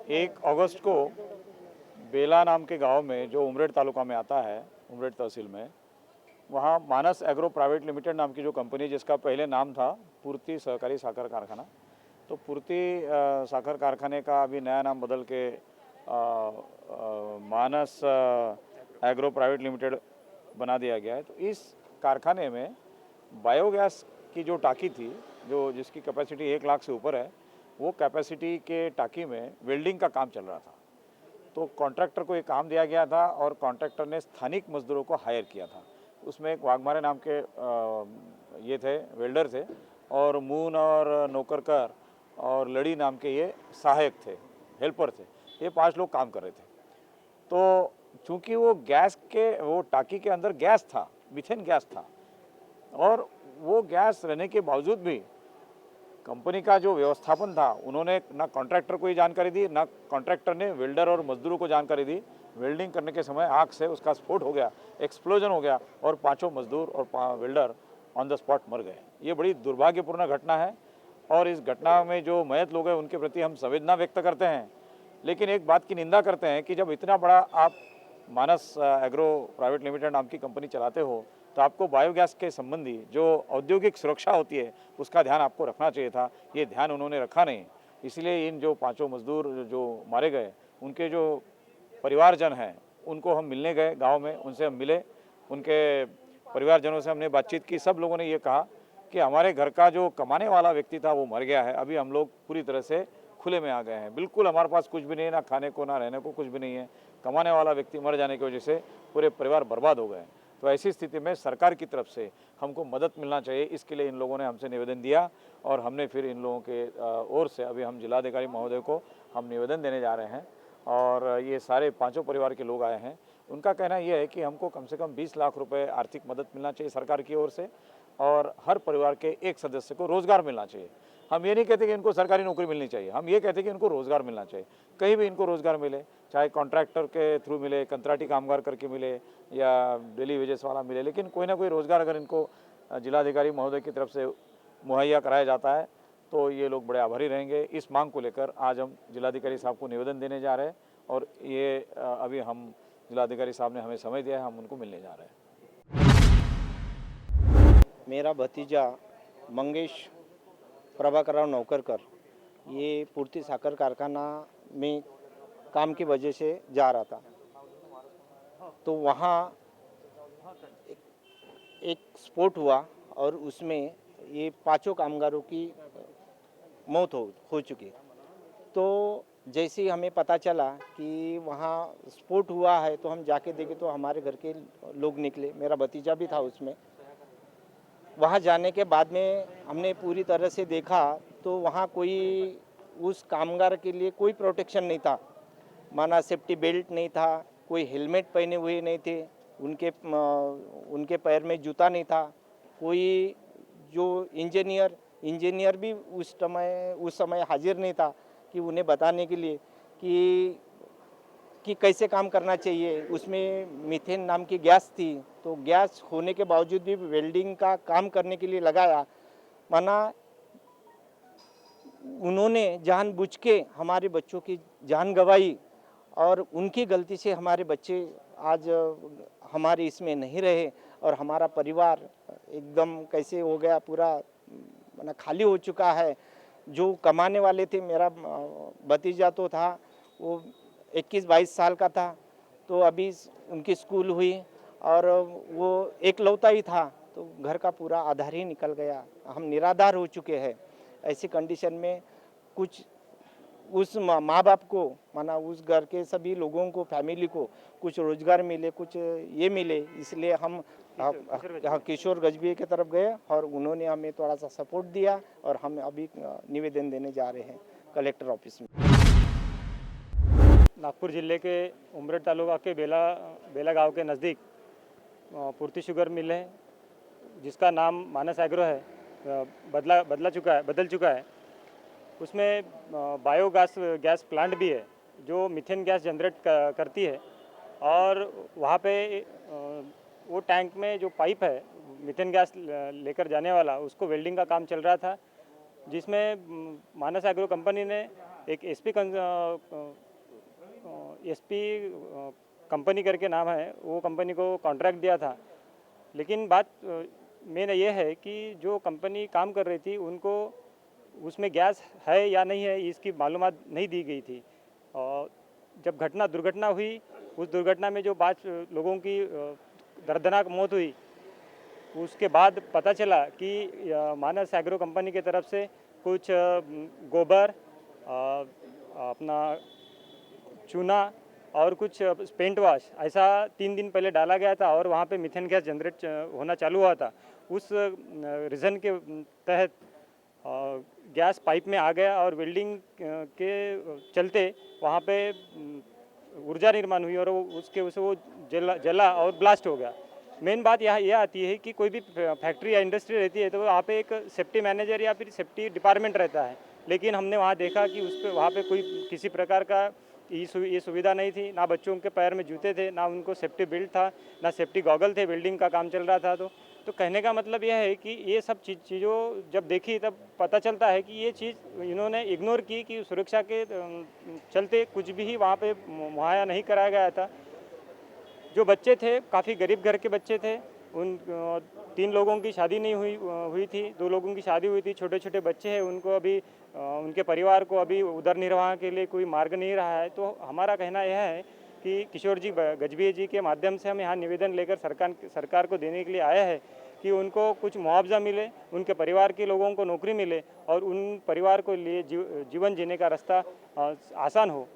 1 अगस्त को बेला नाम के गांव में, जो उमरेड तालुका में आता है, उमरेड तहसील में, वहाँ मानस एग्रो प्राइवेट लिमिटेड नाम की जो कंपनी, जिसका पहले नाम था पूर्ति सहकारी साकर कारखाना, तो पूर्ति साकर कारखाने का अभी नया नाम बदल के मानस एग्रो प्राइवेट लिमिटेड बना दिया गया है। तो इस कारखाने में बायोगैस की जो टाकी थी, जो जिसकी कैपेसिटी 1 लाख से ऊपर है, वो कैपेसिटी के टाकी में वेल्डिंग का काम चल रहा था। तो कॉन्ट्रैक्टर को ये काम दिया गया था और कॉन्ट्रैक्टर ने स्थानिक मजदूरों को हायर किया था। उसमें एक वाघमारे नाम के ये थे, वेल्डर थे, और मून और नौकरकर और लड़ी नाम के ये सहायक थे, हेल्पर थे। ये 5 लोग काम कर रहे थे। तो चूंकि वो गैस के, वो टाकी के अंदर गैस था, मीथेन गैस था, और वो गैस रहने के बावजूद भी कंपनी का जो व्यवस्थापन था, उन्होंने ना कॉन्ट्रैक्टर को ये जानकारी दी, ना कॉन्ट्रैक्टर ने वेल्डर और मजदूरों को जानकारी दी। वेल्डिंग करने के समय आग से उसका स्फोट हो गया, एक्सप्लोजन हो गया, और 5 मजदूर और वेल्डर ऑन द स्पॉट मर गए। ये बड़ी दुर्भाग्यपूर्ण घटना है, और इस घटना में जो मयत लोग हैं उनके प्रति हम संवेदना व्यक्त करते हैं। लेकिन एक बात की निंदा करते हैं कि जब इतना बड़ा आप मानस एग्रो प्राइवेट लिमिटेड नाम की कंपनी चलाते हो, तो आपको बायोगैस के संबंधी जो औद्योगिक सुरक्षा होती है उसका ध्यान आपको रखना चाहिए था। ये ध्यान उन्होंने रखा नहीं, इसलिए इन जो 5 मजदूर जो मारे गए, उनके जो परिवारजन हैं, उनको हम मिलने गए गांव में, उनसे हम मिले, उनके परिवारजनों से हमने बातचीत की। सब लोगों ने ये कहा कि हमारे घर का जो कमाने वाला व्यक्ति था वो मर गया है, अभी हम लोग पूरी तरह से खुले में आ गए हैं। बिल्कुल हमारे पास कुछ भी नहीं है, ना खाने को ना रहने को कुछ भी नहीं है। कमाने वाला व्यक्ति मर जाने की वजह से पूरे परिवार बर्बाद हो गए। तो ऐसी स्थिति में सरकार की तरफ से हमको मदद मिलना चाहिए, इसके लिए इन लोगों ने हमसे निवेदन दिया, और हमने फिर इन लोगों के ओर से अभी हम जिलाधिकारी महोदय को हम निवेदन देने जा रहे हैं। और ये सारे 5 परिवार के लोग आए हैं। उनका कहना यह है कि हमको कम से कम 20 लाख रुपए आर्थिक मदद मिलना चाहिए सरकार की ओर से, और हर परिवार के एक सदस्य को रोजगार मिलना चाहिए। हम ये नहीं कहते कि इनको सरकारी नौकरी मिलनी चाहिए, हम ये कहते हैं कि इनको रोजगार मिलना चाहिए। कहीं भी इनको रोजगार मिले, चाहे कॉन्ट्रैक्टर के थ्रू मिले, कंत्राटी कामगार करके मिले, या डेली वेजेस वाला मिले, लेकिन कोई ना कोई रोजगार अगर इनको जिलाधिकारी महोदय की तरफ से मुहैया कराया जाता है तो ये लोग बड़े आभारी रहेंगे। इस मांग को लेकर आज हम जिलाधिकारी साहब को निवेदन देने जा रहे हैं, और ये अभी हम जिलाधिकारी साहब ने हमें समय दिया है, हम उनको मिलने जा रहे हैं। मेरा भतीजा मंगेश प्रभाकरराव नौकरकर ये पूर्ति साकर कारखाना में काम की वजह से जा रहा था, तो वहाँ एक स्फोट हुआ और उसमें ये 5 कामगारों की मौत हो चुकी। तो जैसे ही हमें पता चला कि वहाँ स्फोट हुआ है, तो हम जाके देखे तो हमारे घर के लोग निकले, मेरा भतीजा भी था उसमें। वहाँ जाने के बाद में हमने पूरी तरह से देखा तो वहाँ कोई उस कामगार के लिए कोई प्रोटेक्शन नहीं था, माना सेफ्टी बेल्ट नहीं था, कोई हेलमेट पहने हुए नहीं थे, उनके पैर में जूता नहीं था, कोई जो इंजीनियर भी उस समय हाजिर नहीं था कि उन्हें बताने के लिए कि कैसे काम करना चाहिए। उसमें मीथेन नाम की गैस थी, तो गैस होने के बावजूद भी वेल्डिंग का काम करने के लिए लगाया, माना उन्होंने जानबूझ के हमारे बच्चों की जान गंवाई, और उनकी गलती से हमारे बच्चे आज हमारे इसमें नहीं रहे, और हमारा परिवार एकदम कैसे हो गया, पूरा माना खाली हो चुका है। जो कमाने वाले थे, मेरा भतीजा तो था, वो 21-22 साल का था, तो अभी उनकी स्कूल हुई, और वो एकलौता ही था, तो घर का पूरा आधार ही निकल गया। हम निराधार हो चुके हैं। ऐसी कंडीशन में कुछ उस माँ बाप को, माना उस घर के सभी लोगों को, फैमिली को कुछ रोजगार मिले, कुछ ये मिले, इसलिए हम किशोर गजबी की तरफ गए, और उन्होंने हमें थोड़ा सा सपोर्ट दिया, और हम अभी निवेदन देने जा रहे हैं कलेक्टर ऑफिस में। नागपुर जिले के उमरेड तालुका के बेला गांव के नज़दीक पूर्ति शुगर मिल है, जिसका नाम मानस एग्रो है, बदल चुका है। उसमें गैस प्लांट भी है जो मीथेन गैस जनरेट करती है, और वहाँ पे वो टैंक में जो पाइप है मीथेन गैस लेकर जाने वाला, उसको वेल्डिंग का काम चल रहा था, जिसमें मानस एग्रो कंपनी ने एक एसपी कंपनी करके नाम है, वो कंपनी को कॉन्ट्रैक्ट दिया था। लेकिन बात मेन ये है कि जो कंपनी काम कर रही थी उनको उसमें गैस है या नहीं है इसकी मालूमात नहीं दी गई थी। और जब दुर्घटना हुई, उस दुर्घटना में जो 5 लोगों की दर्दनाक मौत हुई, उसके बाद पता चला कि मानस एग्रो कंपनी की तरफ से कुछ गोबर, अपना चूना और कुछ पेंट वॉश ऐसा 3 दिन पहले डाला गया था और वहाँ पे मीथेन गैस जनरेट होना चालू हुआ था। उस रीज़न के तहत गैस पाइप में आ गया और वेल्डिंग के चलते वहाँ पे ऊर्जा निर्माण हुई और वो जला और ब्लास्ट हो गया। मेन बात यहाँ यह आती है कि कोई भी फैक्ट्री या इंडस्ट्री रहती है तो वहाँ पे एक सेफ्टी मैनेजर या फिर सेफ्टी डिपार्टमेंट रहता है, लेकिन हमने वहाँ देखा कि वहाँ पे कोई किसी प्रकार का ये सुविधा नहीं थी। ना बच्चों के पैर में जूते थे, ना उनको सेफ्टी बेल्ट था, ना सेफ्टी गॉगल थे, वेल्डिंग का काम चल रहा था। तो कहने का मतलब यह है कि ये सब चीज़ों जब देखी तब पता चलता है कि ये चीज़ इन्होंने इग्नोर की कि सुरक्षा के चलते कुछ भी वहाँ पे मुहैया नहीं कराया गया था। जो बच्चे थे काफ़ी गरीब घर के बच्चे थे, उन 3 लोगों की शादी नहीं हुई थी, 2 लोगों की शादी हुई थी, छोटे छोटे बच्चे हैं, उनको अभी उनके परिवार को अभी उदर निर्वाह के लिए कोई मार्ग नहीं रहा है। तो हमारा कहना यह है कि किशोर जी गजभिये जी के माध्यम से हम यहाँ निवेदन लेकर सरकार को देने के लिए आए हैं कि उनको कुछ मुआवजा मिले, उनके परिवार के लोगों को नौकरी मिले और उन परिवार को लिए जीवन जीने का रास्ता आसान हो।